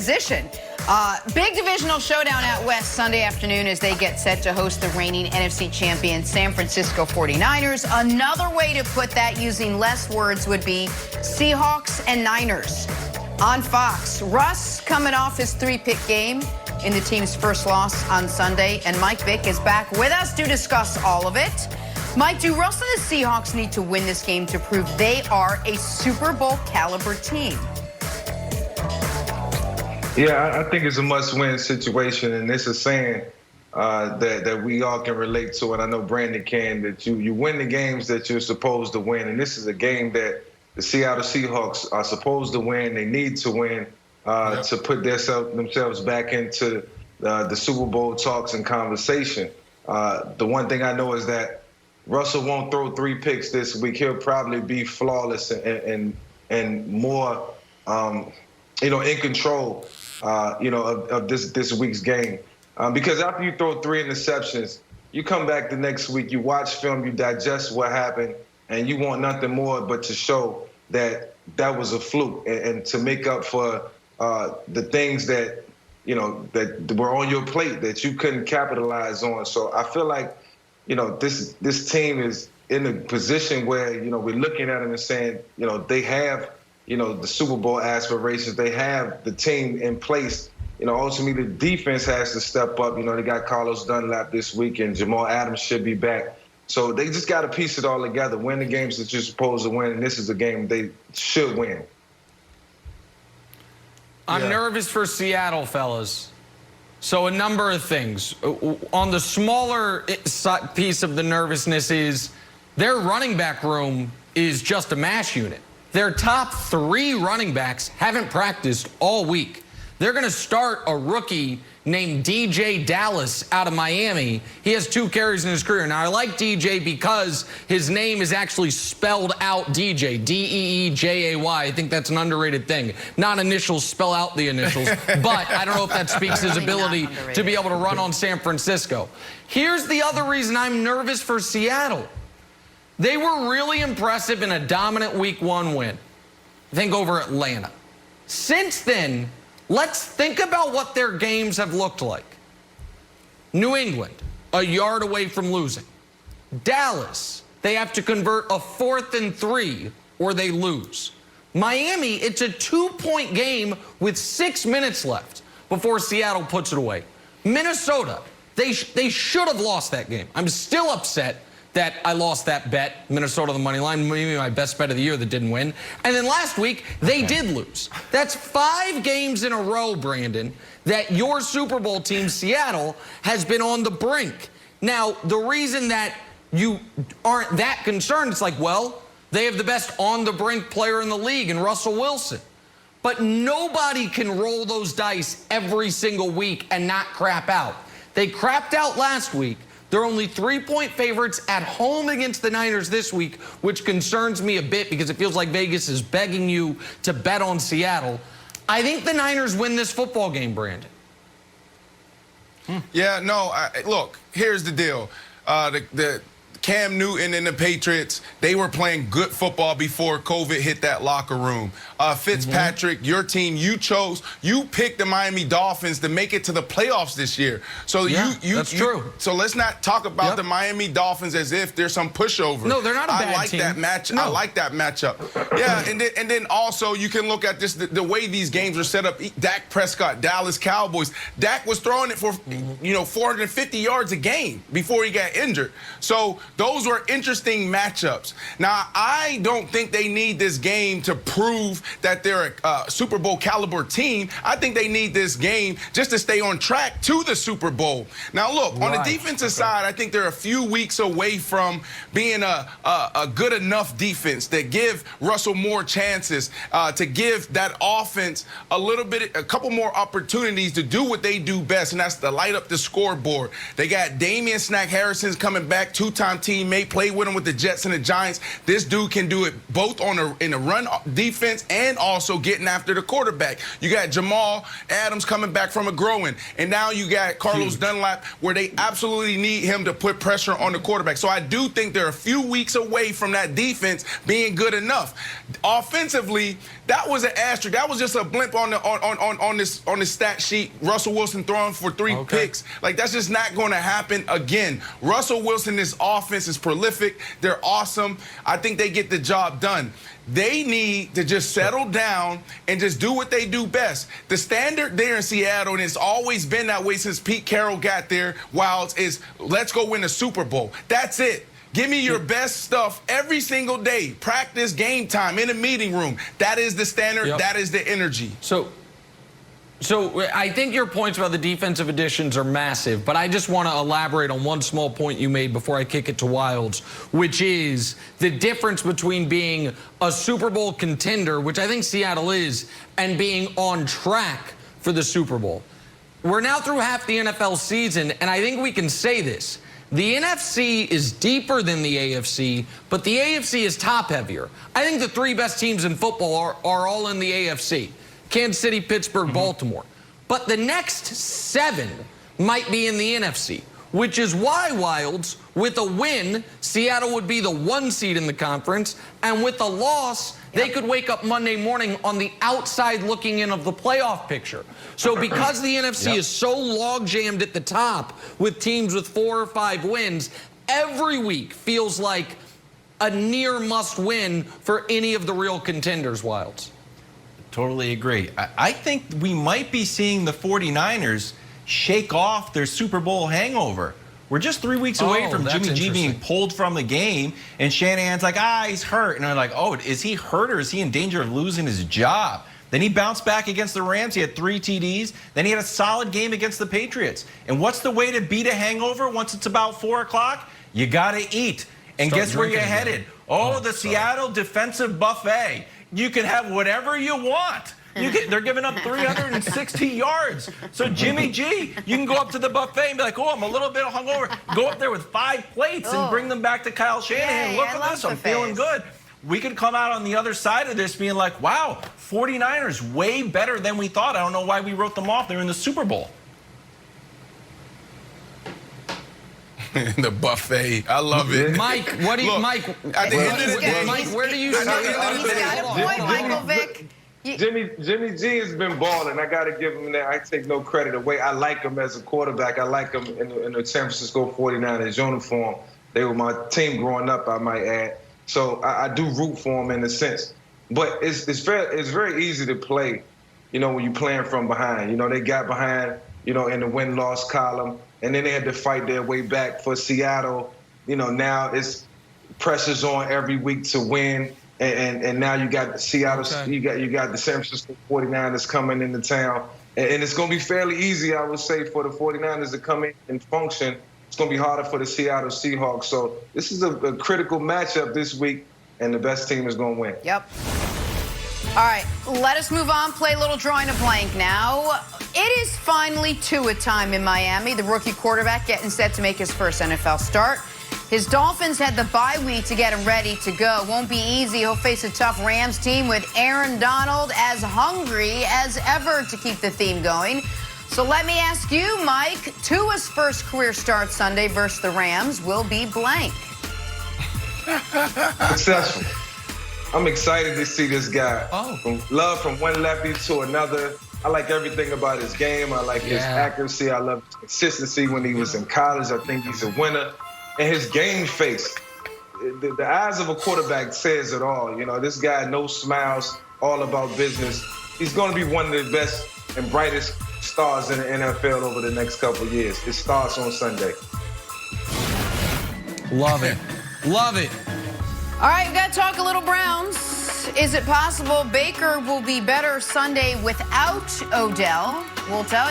position. Big divisional showdown out west Sunday afternoon as they get set to host the reigning NFC champion San Francisco 49ers. Another way to put that, using less words, would be Seahawks and Niners on Fox. Russ coming off his 3-pick game in the team's first loss on Sunday, and Mike Vick is back with us to discuss all of it. Mike, do Russ and the Seahawks need to win this game to prove they are a Super Bowl caliber team? Yeah, I think it's a must-win situation, and this is saying that we all can relate to, and I know Brandon can, that you win the games that you're supposed to win, and this is a game that the Seattle Seahawks are supposed to win. They need to win to put themselves back into the Super Bowl talks and conversation. The one thing I know is that Russell won't throw 3 picks this week. He'll probably be flawless and more, in control, of this week's game. Because after you throw 3 interceptions, you come back the next week, you watch film, you digest what happened, and you want nothing more but to show that that was a fluke and to make up for the things that, that were on your plate that you couldn't capitalize on. So I feel like, this team is in a position where, we're looking at them and saying, they have, the Super Bowl aspirations. They have the team in place. Ultimately the defense has to step up. They got Carlos Dunlap this week, and Jamal Adams should be back. So they just got to piece it all together, win the games that you're supposed to win, and this is a game they should win. I'm nervous for Seattle, fellas. So a number of things. On the smaller piece of the nervousness is their running back room is just a mash unit. Their top 3 running backs haven't practiced all week. They're going to start a rookie named DJ Dallas out of Miami. He has 2 carries in his career. Now, I like DJ because his name is actually spelled out DJ, D-E-E-J-A-Y. I think that's an underrated thing. Not initials, spell out the initials. But I don't know if that speaks his ability to be able to run on San Francisco. Here's the other reason I'm nervous for Seattle. They were really impressive in a dominant Week 1 win, I think, over Atlanta. Since then, let's think about what their games have looked like. New England, a yard away from losing. Dallas, they have to convert a 4th and 3 or they lose. Miami, it's a 2-point game with 6 minutes left before Seattle puts it away. Minnesota, they should have lost that game. I'm still upset that I lost that bet, Minnesota the money line, maybe my best bet of the year that didn't win. And then last week, they did lose. That's 5 games in a row, Brandon, that your Super Bowl team, Seattle, has been on the brink. Now, the reason that you aren't that concerned, it's like, well, they have the best on-the-brink player in the league in Russell Wilson. But nobody can roll those dice every single week and not crap out. They crapped out last week. They're only 3-point favorites at home against the Niners this week, which concerns me a bit because it feels like Vegas is begging you to bet on Seattle. I think the Niners win this football game, Brandon. Yeah, no, look, here's the deal. The Cam Newton and the Patriots, they were playing good football before COVID hit that locker room. Fitzpatrick, your team, you picked the Miami Dolphins to make it to the playoffs this year. So that's true. So let's not talk about the Miami Dolphins as if there's some pushover. No, they're not a bad team. I like that matchup. Yeah, and then also you can look at this, the way these games are set up. Dak Prescott, Dallas Cowboys. Dak was throwing it for 450 yards a game before he got injured. So those were interesting matchups. Now, I don't think they need this game to prove that they're a Super Bowl caliber team. I think they need this game just to stay on track to the Super Bowl. Now, look, on the defensive side, I think they're a few weeks away from being a good enough defense that give Russell more chances, to give that offense a couple more opportunities to do what they do best, and that's to light up the scoreboard. They got Damian Snack Harrison's coming back, 2-time teammate, played with him with the Jets and the Giants. This dude can do it both in the run defense and also getting after the quarterback. You got Jamal Adams coming back from a growing, and now you got Carlos Dunlap, where they absolutely need him to put pressure on the quarterback. So I do think they're a few weeks away from that defense being good enough. Offensively, that was an asterisk. That was just a blimp on this stat sheet. Russell Wilson throwing for 3 picks. Like, that's just not going to happen again. Russell Wilson, this offense is prolific. They're awesome. I think they get the job done. They need to just settle down and just do what they do best. The standard there in Seattle, and it's always been that way since Pete Carroll got there, Wilds, is let's go win the Super Bowl. That's it. Give me your best stuff every single day. Practice, game time, in the meeting room. That is the standard. Yep. That is the energy. So I think your points about the defensive additions are massive, but I just want to elaborate on one small point you made before I kick it to Wilds, which is the difference between being a Super Bowl contender, which I think Seattle is, and being on track for the Super Bowl. We're now through half the NFL season, and I think we can say this. The NFC is deeper than the AFC, but the AFC is top heavier. I think the 3 best teams in football are all in the AFC. Kansas City, Pittsburgh, Baltimore. But the next 7 might be in the NFC, which is why, Wilds, with a win, Seattle would be the 1 seed in the conference, and with a loss, they could wake up Monday morning on the outside looking in of the playoff picture. So because the NFC is so log-jammed at the top with teams with 4 or 5 wins, every week feels like a near must-win for any of the real contenders, Wilds. Totally agree. I think we might be seeing the 49ers shake off their Super Bowl hangover. We're just 3 weeks away from Jimmy G being pulled from the game, and Shanahan's like, he's hurt. And they're like, oh, is he hurt or is he in danger of losing his job? Then he bounced back against the Rams. He had 3 TDs. Then he had a solid game against the Patriots. And what's the way to beat a hangover once it's about 4 o'clock? You got to eat. And guess where you're headed? The Seattle defensive buffet. You can have whatever you want. They're giving up 360 yards. So Jimmy G, you can go up to the buffet and be like, I'm a little bit hungover. Go up there with 5 plates and bring them back to Kyle Shanahan. Look at this, I'm feeling good. We could come out on the other side of this being like, wow, 49ers way better than we thought. I don't know why we wrote them off. They're in the Super Bowl. The buffet. I love it. Mike, what do you, Look, Mike, at the end of the day, Mike, where do you see it? He's got a point, Michael Vick. Jimmy G has been balling. I got to give him that. I take no credit away. I like him as a quarterback. I like him in the San Francisco 49ers uniform. They were my team growing up, I might add. So I do root for him in a sense. But it's very easy to play, when you're playing from behind. They got behind, in the win-loss column, and then they had to fight their way back for Seattle. Now it's pressure's on every week to win. And now you got Seattle, you got the San Francisco 49ers coming into town. And it's going to be fairly easy, I would say, for the 49ers to come in and function. It's going to be harder for the Seattle Seahawks. So this is a critical matchup this week, and the best team is going to win. Yep. All right, let us move on. Play a little drawing a blank now. It is finally Tua time in Miami. The rookie quarterback getting set to make his first NFL start. His Dolphins had the bye week to get him ready to go. Won't be easy. He'll face a tough Rams team with Aaron Donald as hungry as ever to keep the theme going. So let me ask you, Mike, Tua's first career start Sunday versus the Rams will be blank. Successful. I'm excited to see this guy. From one lefty to another. I like everything about his game. I like his accuracy. I love his consistency when he was in college. I think he's a winner. And his game face, the eyes of a quarterback says it all. This guy, no smiles, all about business. He's going to be one of the best and brightest stars in the NFL over the next couple of years. It starts on Sunday. Love it. Love it. All right, we've got to talk a little Browns. Is it possible Baker will be better Sunday without Odell? We'll tell you.